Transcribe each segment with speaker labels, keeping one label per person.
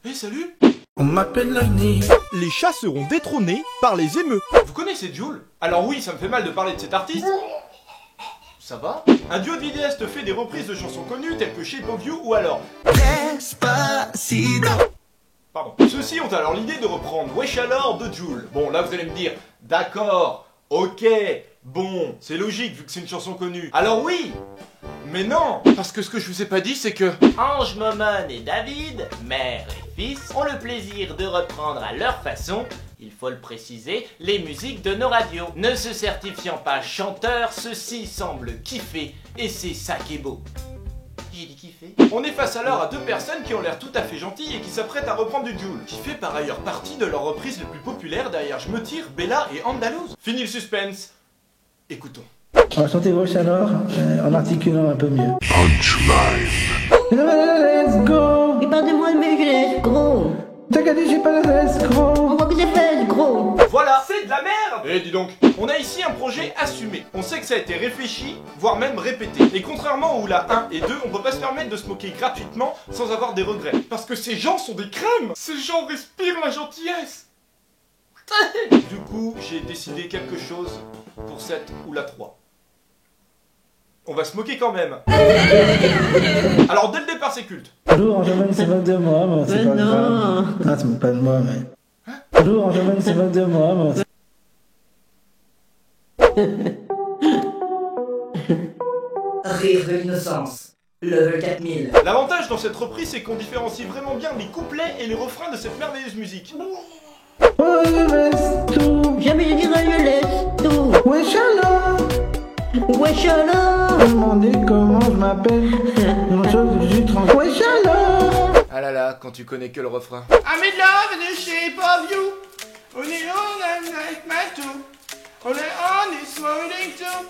Speaker 1: Hey, salut!
Speaker 2: On m'appelle l'OVNI.
Speaker 3: Les chats seront détrônés par les émeutes.
Speaker 1: Vous connaissez Jul? Alors oui, ça me fait mal de parler de cet artiste. Ça va? Un duo de vidéastes fait des reprises de chansons connues telles que Shape of You ou alors
Speaker 2: Despacito.
Speaker 1: Pardon. Ceux-ci ont alors l'idée de reprendre Wesh alors de Jul. Bon, là vous allez me dire, d'accord, ok, bon, c'est logique vu que c'est une chanson connue. Alors oui, mais non, parce que ce que je vous ai pas dit c'est que
Speaker 4: Ange Momone et David, mère et fils, ont le plaisir de reprendre à leur façon, il faut le préciser, les musiques de nos radios. Ne se certifiant pas chanteurs, ceux-ci semblent kiffer, et c'est ça qui est beau. J'ai dit kiffer.
Speaker 1: on est face alors à deux personnes qui ont l'air tout à fait gentilles et qui s'apprêtent à reprendre du Jul, qui fait par ailleurs partie de leurs reprises les plus populaires derrière Je me tire, Bella et Andalouse. Fini le suspense, écoutons.
Speaker 5: On va chanter Wesh alors, en articulant un peu mieux. Let's go.
Speaker 6: Il parle de moi, mais je laisse gros.
Speaker 5: T'as qu'à dire j'ai pas la veste,
Speaker 6: On
Speaker 5: gros.
Speaker 6: voit que j'ai fait gros.
Speaker 1: Voilà, c'est de la merde! Eh dis donc, on a ici un projet assumé. On sait que ça a été réfléchi, voire même répété. Et contrairement où la 1 et 2, on peut pas se permettre de se moquer gratuitement sans avoir des regrets. Parce que ces gens sont des crèmes! Ces gens respirent la gentillesse! Du coup, j'ai décidé quelque chose pour cette ou la 3. On va se moquer quand même. Alors dès le départ c'est culte.
Speaker 5: Bonjour, Ange c'est moque de moi, mais c'est pas grave. Ah, c'est pas de moi, mais. Bonjour, Ange c'est moque de moi, mais.
Speaker 7: Rire de l'innocence. Level 4000.
Speaker 1: L'avantage dans cette reprise c'est qu'on différencie vraiment bien les couplets et les refrains de cette merveilleuse musique.
Speaker 5: Oh, je laisse tout.
Speaker 6: Jamais je dirai je laisse tout.
Speaker 5: Wesh alors.
Speaker 6: Wesh alors.
Speaker 5: Demandez comment je m'appelle. Une chose que je suis tranquille. Wesh alors.
Speaker 1: Ah là là, quand tu connais que le refrain.
Speaker 8: I'm in love in the shape of you. Only on and like my two. Only on is floating too.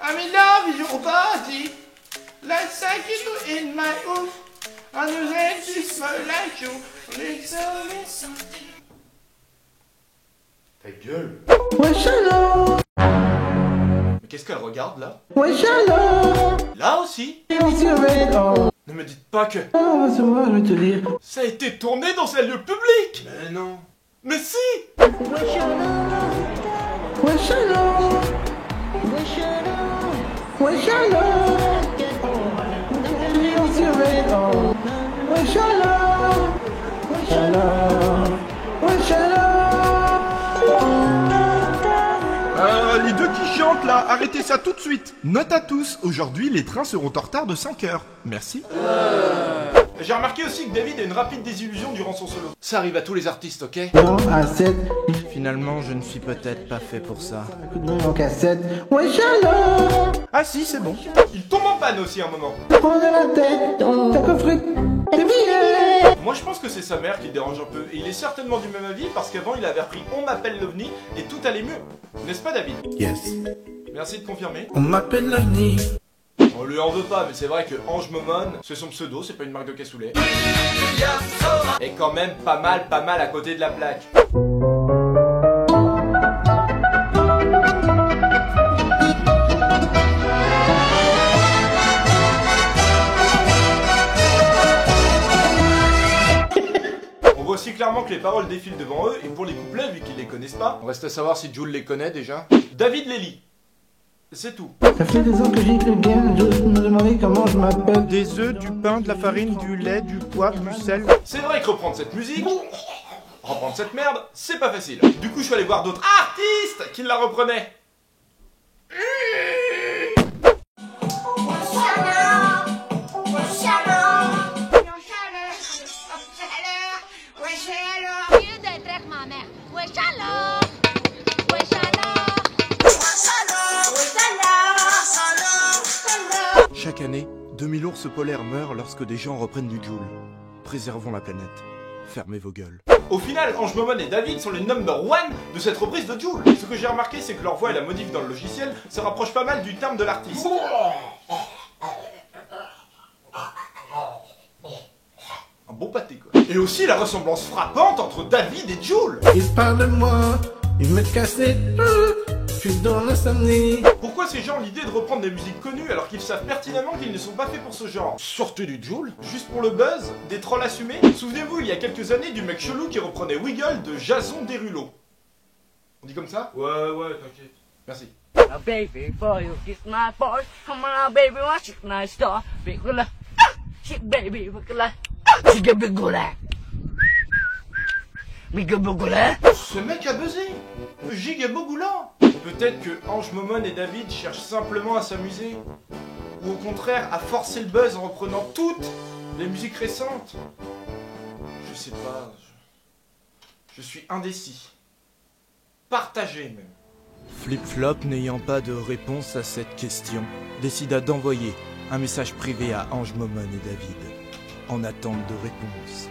Speaker 8: I'm in love with your body. Like psychic in my hoof. On the head to smell like you. Only something.
Speaker 1: Ta gueule.
Speaker 5: Wesh alors.
Speaker 1: Mais qu'est-ce qu'elle regarde là?
Speaker 5: Wesh alors.
Speaker 1: Là aussi?
Speaker 5: On surveille. Oh.
Speaker 1: Ne me dites pas que
Speaker 5: Oh, c'est moi, je vais te dire.
Speaker 1: ça a été tourné dans un lieu public. Mais non. Mais si.
Speaker 6: Wesh alors.
Speaker 5: Wesh alors.
Speaker 6: Wesh alors.
Speaker 5: Wesh alors. On surveille. Oh. Wesh alors. Wesh alors. Wesh alors.
Speaker 3: Les deux qui chantent là, arrêtez ça tout de suite. Note à tous, aujourd'hui les trains seront en retard de 5 heures. Merci.
Speaker 1: J'ai remarqué aussi que David a une rapide désillusion durant son solo. Ça arrive à tous les artistes, ok?
Speaker 5: Non, à 7.
Speaker 3: Finalement, je ne suis peut-être pas fait pour ça.
Speaker 5: Coup de bon en cassette. Wesh alors.
Speaker 3: Ah si, c'est bon.
Speaker 1: Il tombe en panne aussi un moment.
Speaker 5: Prends de la tête. T'as coffret. T'es billet.
Speaker 1: Moi je pense que c'est sa mère qui le dérange un peu. Et il est certainement du même avis parce qu'avant il avait appris On m'appelle l'OVNI et tout allait mieux. N'est-ce pas David?
Speaker 2: Yes.
Speaker 1: Merci de confirmer.
Speaker 2: On m'appelle l'OVNI.
Speaker 1: On lui en veut pas, mais c'est vrai que Ange Momone, c'est son pseudo, c'est pas une marque de cassoulet. Et quand même pas mal à côté de la plaque. On voit aussi clairement que les paroles défilent devant eux, et pour les couplets, vu qu'ils les connaissent pas, on reste à savoir si Jul les connaît déjà. David Lély. C'est tout.
Speaker 5: Ça fait 2 ans que j'y le game. J'ose me demander comment je m'appelle.
Speaker 3: Des œufs, du pain, de la farine, du lait, du poivre, du sel.
Speaker 1: C'est vrai que reprendre cette musique, reprendre cette merde, c'est pas facile. Du coup, je suis allé voir d'autres artistes qui la reprenaient.
Speaker 9: Mieux d'être avec ma mère. Wesh alors. Wesh alors.
Speaker 3: Chaque année, 2000 ours polaires meurent lorsque des gens reprennent du Joule. Préservons la planète. Fermez vos gueules.
Speaker 1: Au final, Ange Momone et David sont les number one de cette reprise de Jul. Ce que j'ai remarqué, c'est que leur voix et la modif dans le logiciel se rapprochent pas mal du terme de l'artiste. Un bon pâté quoi. Et aussi la ressemblance frappante entre David et Jul.
Speaker 2: Il parle de moi. Il me casse les suis dans l'insomnie.
Speaker 1: Pourquoi ces gens ont l'idée de reprendre des musiques connues alors qu'ils savent pertinemment qu'ils ne sont pas faits pour ce genre? Sortez du Joule, juste pour le buzz, des trolls assumés. Souvenez-vous, il y a quelques années, du mec chelou qui reprenait Wiggle de Jason Derulo. On dit comme ça? Ouais, t'inquiète. Merci.
Speaker 10: A baby for you, kiss my boy. Come on, baby, watch it, nice star. Big gula, shit, baby, gula, big gula, big gula.
Speaker 1: Ce mec a buzzé. Gigabogoula. Peut-être que Ange, Momone et David cherchent simplement à s'amuser. Ou au contraire, à forcer le buzz en reprenant toutes les musiques récentes. Je sais pas. Je suis indécis. Partagé même.
Speaker 11: Flip-Flop, n'ayant pas de réponse à cette question, décida d'envoyer un message privé à Ange, Momone et David, en attente de réponse.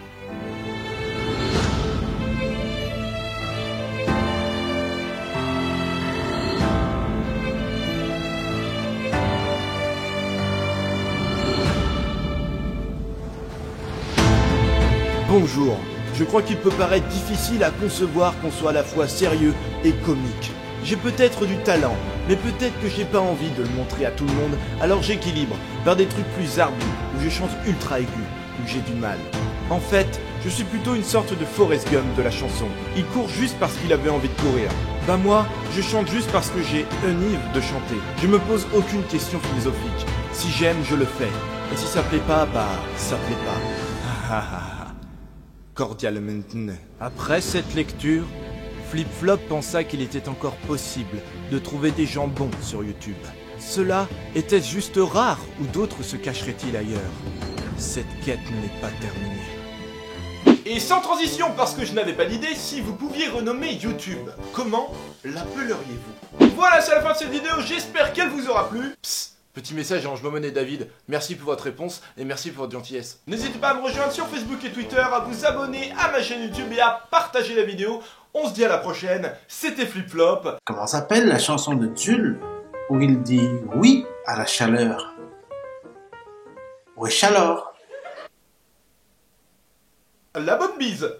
Speaker 11: Bonjour, je crois qu'il peut paraître difficile à concevoir qu'on soit à la fois sérieux et comique. J'ai peut-être du talent, mais peut-être que j'ai pas envie de le montrer à tout le monde, alors j'équilibre vers des trucs plus ardus, où je chante ultra aigu, où j'ai du mal. En fait, je suis plutôt une sorte de Forrest Gump de la chanson. Il court juste parce qu'il avait envie de courir. Bah moi, je chante juste parce que j'ai envie de chanter. Je me pose aucune question philosophique. Si j'aime, je le fais. Et si ça plaît pas, bah ça plaît pas. Cordialement. Après cette lecture, Flip-Flop pensa qu'il était encore possible de trouver des gens bons sur YouTube. Cela était-ce juste rare ou d'autres se cacheraient-ils ailleurs? Cette quête n'est pas terminée.
Speaker 1: Et sans transition, parce que je n'avais pas d'idée, si vous pouviez renommer YouTube, comment l'appelleriez-vous? Voilà, c'est la fin de cette vidéo, j'espère qu'elle vous aura plu. Psst. Petit message à Ange, Momone et David, merci pour votre réponse et merci pour votre gentillesse. N'hésitez pas à me rejoindre sur Facebook et Twitter, à vous abonner à ma chaîne YouTube et à partager la vidéo. On se dit à la prochaine, c'était Flip-Flop.
Speaker 5: Comment s'appelle la chanson de Jules où il dit oui à la chaleur? Wesh alors?
Speaker 1: La bonne bise.